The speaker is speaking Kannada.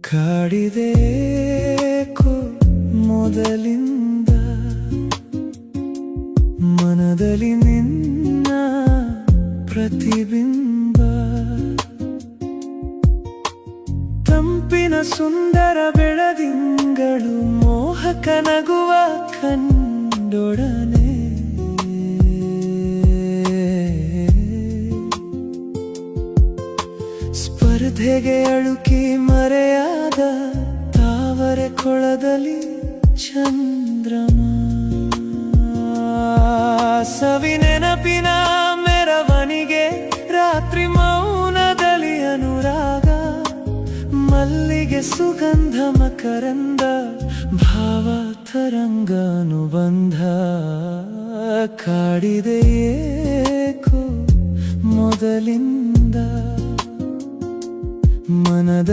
ಕಾಡಿದೇಕೋ ಮೊದಲಿಂದ ಮನದಲ್ಲಿ ನಿನ್ನ ಪ್ರತಿಬಿಂಬ ತಂಪಿನ ಸುಂದರ ಬೆಳದಿಂಗಳು ಮೋಹಕ ನಗುವ ಕಂಡೊಡನೆ ಸ್ಪರ್ಧೆಗೆ ಅಳುಕಿ ಮರೆಯಾದ ತಾವರೆ ಕೊಳದಲ್ಲಿ ಚಂದ್ರಮ ಸವಿ ನೆನಪಿನ ಮೆರವಣಿಗೆ ರಾತ್ರಿ ಮೌನದಲ್ಲಿ ಅನುರಾಗ ಮಲ್ಲಿಗೆ ಸುಗಂಧ ಮಕರಂದ ಭಾವ ತರಂಗ ಅನುಬಂಧ ಕಾಡಿದೆಯೇಕೋ ಮೊದಲಿಂದ ಮನದ